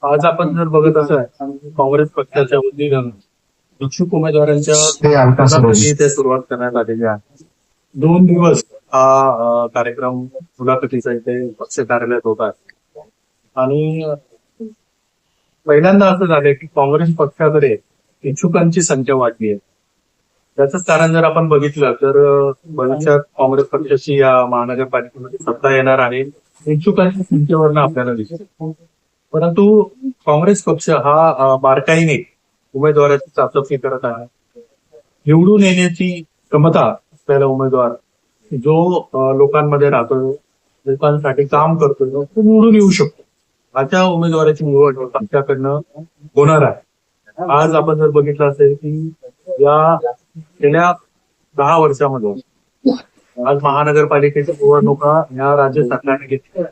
आज आपण जर बघत असाल काँग्रेस पक्षाच्या वतीनं इच्छुक उमेदवारांच्या मुलाखती सुरुवात करण्यात आलेली आहे. 2 दिवस हा कार्यक्रम मुलाखतीचा इथे पक्ष कार्यालयात होता आणि पहिल्यांदा असं झालंय की काँग्रेस पक्षाकडे इच्छुकांची संख्या वाढली आहे. त्याचंच कारण जर आपण बघितलं तर भविष्यात काँग्रेस पक्षाची या महानगरपालिकेमध्ये सत्ता येणार आहे. इच्छुकांच्या संख्येवरनं आपल्याला दिसतं. परंतु काँग्रेस पक्ष हा बारकाईने उमेदवाराची चाचपणी करत आहे. निवडून येण्याची क्षमता असलेला उमेदवार जो लोकांमध्ये राहतो, लोकांसाठी काम करतो, तो निवडून येऊ शकतो. अशा उमेदवाराची निवड आमच्याकडनं होणार आहे. आज आपण जर बघितलं असेल की या गेल्या 10 वर्षामध्ये आज महानगरपालिकेच्या निवडणुका या राज्य सरकारने घेतल्या.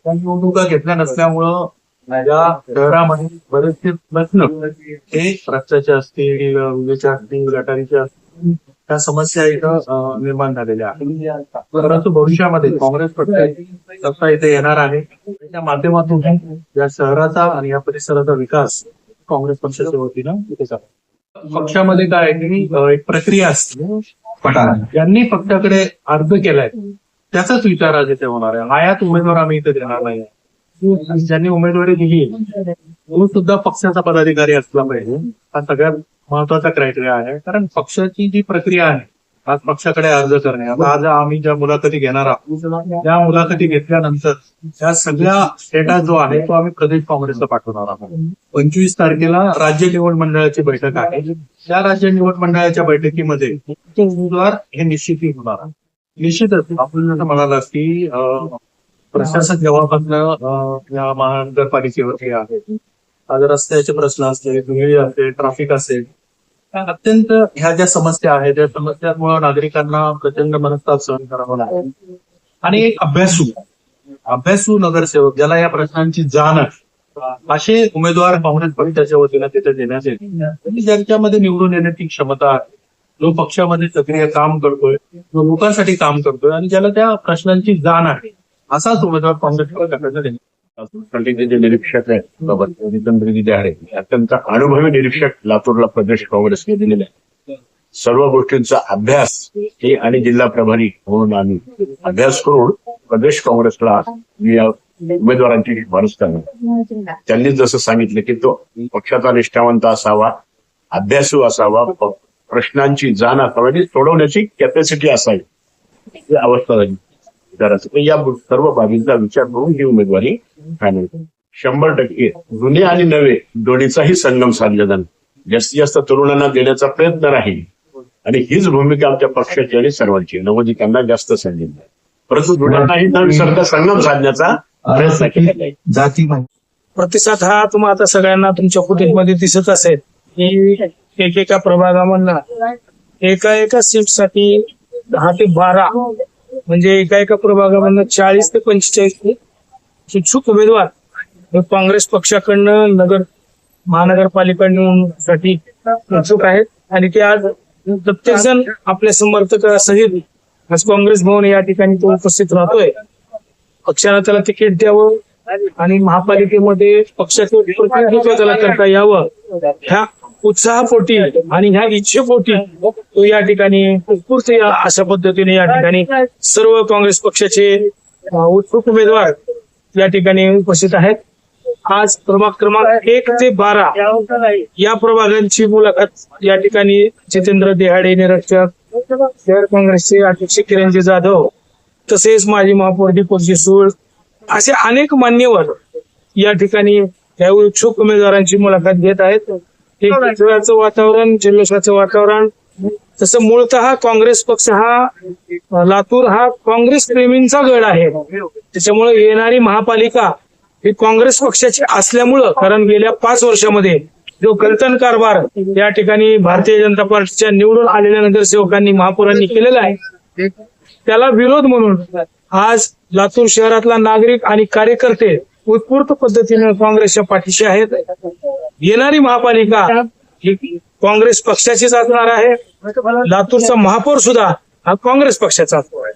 त्या निवडणुका घेतल्या नसल्यामुळं या शहरामध्ये बरेचसे प्रश्न हे रस्त्याचे असतील, विजेचे असतील, गटारीचे असतील, त्या समस्या इथं निर्माण झालेल्या आहेत. परंतु भविष्यामध्ये काँग्रेस पक्षाची सत्ता इथे येणार आहे. त्या माध्यमातून या शहराचा आणि या परिसराचा विकास काँग्रेस पक्षाच्या वतीनं इथे झाला. पक्षामध्ये काय की एक प्रक्रिया असते. ज्यांनी पक्षाकडे अर्ज केलाय त्याचाच विचार आज इथे होणार आहे. आयात उमेदवार आम्ही इथे देणार नाही. ज्यांनी उमेदवारी दिली तो सुद्धा पक्षाचा पदाधिकारी असला पाहिजे. हा सगळ्यात महत्वाचा क्रायटेरिया आहे. कारण पक्षाची जी प्रक्रिया आहे आज पक्षाकडे अर्ज करणे, आज आम्ही ज्या मुलाखती घेणार आहोत त्या मुलाखती घेतल्यानंतर त्या सगळ्या डेटा जो आहे तो आम्ही प्रदेश काँग्रेसला पाठवणार आहोत. 25 तारखेला राज्य निवड मंडळाची बैठक आहे. त्या राज्य निवड मंडळाच्या बैठकीमध्ये उमेदवार हे निश्चित होणार आहे. निश्चितच आपण जसं म्हणाला की प्रशासक जेव्हापासून या महानगरपालिकेवरती आहे, आज रस्त्याचे प्रश्न असतील, धुळी असेल, ट्रॅफिक असेल, अत्यंत ह्या ज्या समस्या आहेत त्या समस्यांमुळे नागरिकांना प्रचंड मनस्ताप सहन करावा लागतो. आणि एक अभ्यासू नगरसेवक ज्याला या प्रश्नांची जाण आहे असे उमेदवार काँग्रेस पक्षाच्या वतीनं तिथे देण्यात येतील. ज्यांच्यामध्ये निवडून येण्याची क्षमता आहे, जो पक्षामध्ये सक्रिय काम करतोय, जो लोकांसाठी काम करतोय आणि ज्याला त्या प्रश्नांची जाण आहे असाच उमेदवार काँग्रेस पक्षाकडे देण्यात. जे निरीक्षक आहेत बाबा नितंद्रजी दहाडे, अत्यंत अनुभवी निरीक्षक लातूरला प्रदेश काँग्रेसने दिलेला आहे. सर्व गोष्टींचा अभ्यास हे आणि जिल्हा प्रभारी म्हणून आम्ही अभ्यास करून प्रदेश काँग्रेसला या उमेदवारांची शिफारस करणार. त्यांनी जसं सांगितलं की तो पक्षाचा निष्ठावंत असावा, अभ्यासू असावा, प्रश्नांची जाण असावी आणि सोडवण्याची कॅपॅसिटी असावी ही अवस्था झाली. या सर्व बाबींचा विचार करून ही उमेदवारी फायनल. 100% जुने आणि नवे दोन्हीचाही संगम साधला जाणार. जास्तीत जास्त तरुणांना देण्याचा प्रयत्न राहील आणि हीच भूमिका आमच्या पक्षाची आणि सर्वांची. नवोदितांना जास्त संधी नाही, परंतु जुन्यांनाही न विसरता संगम साधण्याचा प्रयत्न केला जाती. प्रतिसाद हा तुम्हाला आता सगळ्यांना तुमच्या फुटेजमध्ये दिसत असेल की एकेका प्रभागामधला एका सीटसाठी 10 ते 12 म्हणजे एका प्रभागामधनं 40 ते 45 इच्छुक उमेदवार काँग्रेस पक्षाकडनं महानगरपालिका निवडणुकीसाठी इच्छुक आहेत. आणि ते आज प्रत्येक जण आपल्या समर्थकासहित आज काँग्रेस भवन या ठिकाणी तो उपस्थित राहतोय. पक्षाला त्याला तिकीट द्यावं आणि महापालिकेमध्ये पक्षाचं प्रतिनिधित्व त्याला करता यावं ह्या उत्साहापोटी आणि ह्या इच्छेपोटी तो या ठिकाणी उत्स्फूर्त अशा पद्धतीने या ठिकाणी सर्व काँग्रेस पक्षाचे उत्सुक उमेदवार या ठिकाणी उपस्थित आहेत. आज प्रभाग क्रमांक 1 ते 12 या प्रभागांची मुलाखत या ठिकाणी जितेंद्र देहाडे निरीक्षक, शहर काँग्रेसचे अध्यक्ष किरणजी जाधव, तसेच माजी महापौर दीपकजी सूळ असे अनेक मान्यवर या ठिकाणी या इच्छुक उमेदवारांची मुलाखत घेत आहेत. एक उत्सवाचं वातावरण, जल्लोषाचं वातावरण. तसं मूळतः काँग्रेस पक्ष हा लातूर हा काँग्रेस प्रेमींचा गड आहे. त्याच्यामुळे येणारी महापालिका ही काँग्रेस पक्षाची असल्यामुळं, कारण गेल्या 5 वर्षामध्ये जो गलतन कारभार या ठिकाणी भारतीय जनता पार्टीच्या निवडून आलेल्या नगरसेवकांनी महापौरांनी केलेला आहे त्याला विरोध म्हणून आज लातूर शहरातला नागरिक आणि कार्यकर्ते उत्स्फूर्त पद्धतीने काँग्रेसच्या पाठीशी आहेत. येणारी महापालिका ही काँग्रेस पक्षाचीच असणार आहे. लातूरचा महापौर सुद्धा हा काँग्रेस पक्षाचा असणार आहे.